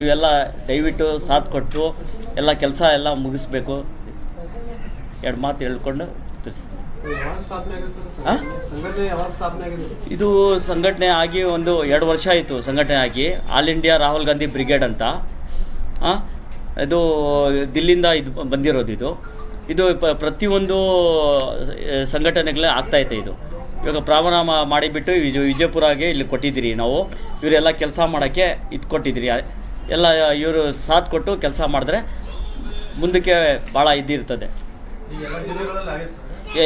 ಇವೆಲ್ಲ ದಯವಿಟ್ಟು ಸಾಥ್ ಕೊಟ್ಟು ಎಲ್ಲ ಕೆಲಸ ಎಲ್ಲ ಮುಗಿಸ್ಬೇಕು. ಎರಡು ಮಾತು ಹೇಳ್ಕೊಂಡು ಇದು ಸಂಘಟನೆ ಆಗಿ ಒಂದು 2 ವರ್ಷ ಆಯಿತು. ಸಂಘಟನೆ ಆಗಿ all India Rahul Gandhi brigade ಅಂತ ಇದು ದಿಲ್ಲಿಂದ ಇದು ಬಂದಿರೋದು. ಇದು ಪ್ರತಿಯೊಂದು ಸಂಘಟನೆಗಳೇ ಆಗ್ತಾಯಿದೆ. ಇವಾಗ ಪ್ರಾರಂಭ ಮಾಡಿಬಿಟ್ಟು ವಿಜಯಪುರಗೆ ಇಲ್ಲಿ ಕೊಟ್ಟಿದ್ದೀರಿ ನಾವು. ಇವರೆಲ್ಲ ಕೆಲಸ ಮಾಡೋಕ್ಕೆ ಇದು ಕೊಟ್ಟಿದ್ದೀರಿ. ಎಲ್ಲ ಇವರು ಸಾಥ್ ಕೊಟ್ಟು ಕೆಲಸ ಮಾಡಿದ್ರೆ ಮುಂದಕ್ಕೆ ಭಾಳ ಇದಿರ್ತದೆ.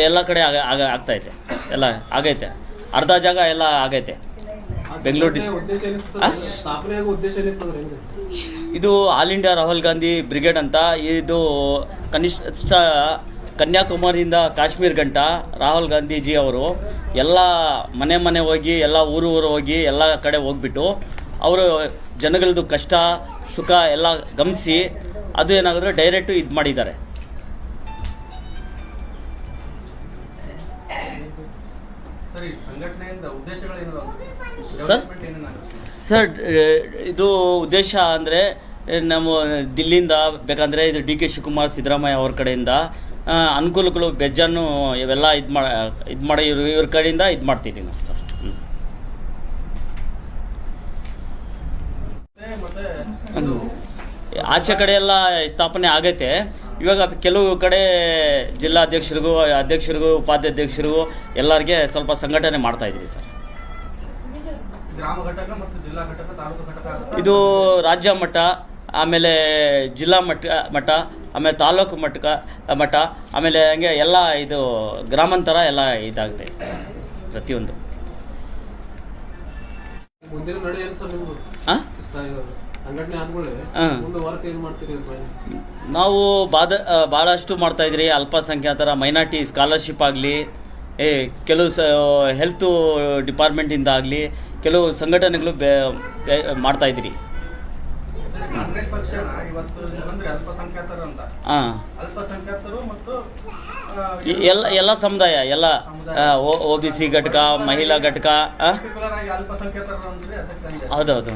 ಎಲ್ಲ ಕಡೆ ಆಗ್ತೈತೆ, ಎಲ್ಲ ಆಗೈತೆ. ಅರ್ಧ ಜಾಗ ಎಲ್ಲ ಆಗೈತೆ ಬೆಂಗಳೂರು ಇದು all India Rahul Gandhi brigade ಅಂತ. ಇದು ಕನಿಷ್ಠ ಕನ್ಯಾಕುಮಾರಿಯಿಂದ ಕಾಶ್ಮೀರ್ ಗಂಟ ರಾಹುಲ್ ಗಾಂಧೀಜಿ ಅವರು ಎಲ್ಲ ಮನೆ ಹೋಗಿ, ಎಲ್ಲ ಊರು ಹೋಗಿ, ಎಲ್ಲ ಕಡೆ ಹೋಗ್ಬಿಟ್ಟು ಅವರು ಜನಗಳದ್ದು ಕಷ್ಟ ಸುಖ ಎಲ್ಲ ಗಮನಿಸಿ ಅದು ಏನಾಗಿದ್ರೆ ಡೈರೆಕ್ಟು ಇದು ಮಾಡಿದ್ದಾರೆ. ಸರ್ ಇದು ಉದ್ದೇಶ ಅಂದರೆ ನಮ್ಮ ದಿಲ್ಲಿಯಿಂದ ಬೇಕಂದರೆ ಇದು ಡಿ ಕೆ ಶಿವಕುಮಾರ್ ಸಿದ್ದರಾಮಯ್ಯ ಅವ್ರ ಕಡೆಯಿಂದ ಅನುಕೂಲಗಳು ಬೆಜ್ಜನ್ನು ಇವೆಲ್ಲ ಇದು ಮಾಡಿ ಇವ್ರ ಕಡೆಯಿಂದ ಇದು ಮಾಡ್ತೀವಿ ನಾವು ಸರ್. ಆಚೆ ಕಡೆ ಎಲ್ಲ ಸ್ಥಾಪನೆ ಆಗೈತೆ. ಇವಾಗ ಕೆಲವು ಕಡೆ ಜಿಲ್ಲಾಧ್ಯಕ್ಷರಿಗೂ ಉಪಾಧ್ಯಕ್ಷರಿಗೂ ಎಲ್ಲರಿಗೆ ಸ್ವಲ್ಪ ಸಂಘಟನೆ ಮಾಡ್ತಾ ಇದ್ದೀರಿ ಸರ್. ಇದು ರಾಜ್ಯ ಮಟ್ಟ, ಆಮೇಲೆ ಜಿಲ್ಲಾ ಮಟ್ಟ, ಆಮೇಲೆ ತಾಲೂಕು ಮಟ್ಟ, ಆಮೇಲೆ ಹಂಗೆ ಎಲ್ಲ ಇದು ಗ್ರಾಮಾಂತರ ಎಲ್ಲ ಇದಾಗುತ್ತೆ ಪ್ರತಿಯೊಂದು. ನಾವು ಭಾಳಷ್ಟು ಮಾಡ್ತಾಯಿದ್ರಿ. ಅಲ್ಪಸಂಖ್ಯಾತರ ಮೈನಾರಿಟಿ ಸ್ಕಾಲರ್ಶಿಪ್ ಆಗಲಿ, ಕೆಲವು ಹೆಲ್ತ್ ಡಿಪಾರ್ಟ್ಮೆಂಟಿಂದ ಆಗಲಿ ಕೆಲವು ಸಂಘಟನೆಗಳು ಮಾಡ್ತಾಯಿದ್ರಿ. ಎಲ್ಲ ಸಮುದಾಯ ಎಲ್ಲ OBC ಘಟಕ, ಮಹಿಳಾ ಘಟಕ, ಹೌದೌದು,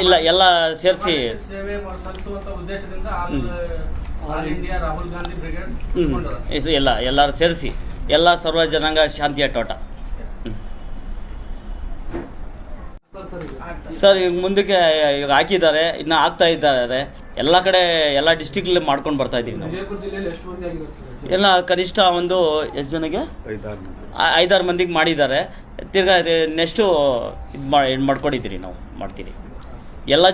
ಇಲ್ಲ ಎಲ್ಲ ಸೇರಿಸಿ ಎಲ್ಲರೂ ಸೇರಿಸಿ ಎಲ್ಲ ಸರ್ವ ಜನಾಂಗ ಶಾಂತಿಯ ತೋಟ. ಸರ್ ಈಗ ಮುಂದಕ್ಕೆ ಈಗ ಹಾಕಿದ್ದಾರೆ, ಇನ್ನು ಆಗ್ತಾ ಇದ್ದಾರೆ. ಎಲ್ಲ ಕಡೆ ಎಲ್ಲ ಡಿಸ್ಟಿಕ್ಲಿ ಮಾಡ್ಕೊಂಡು ಬರ್ತಾ ಇದ್ದೀವಿ ನಾವು. ಎಲ್ಲ ಕನಿಷ್ಠ ಒಂದು ಎಷ್ಟು ಜನಕ್ಕೆ 5-6 ಮಂದಿಗೆ ಮಾಡಿದ್ದಾರೆ. ತಿರ್ಗಾ ನೆಕ್ಸ್ಟು ಇದು ಮಾಡ್ಕೊಂಡಿದ್ದೀರಿ ನಾವು ಮಾಡ್ತೀರಿ ಎಲ್ಲ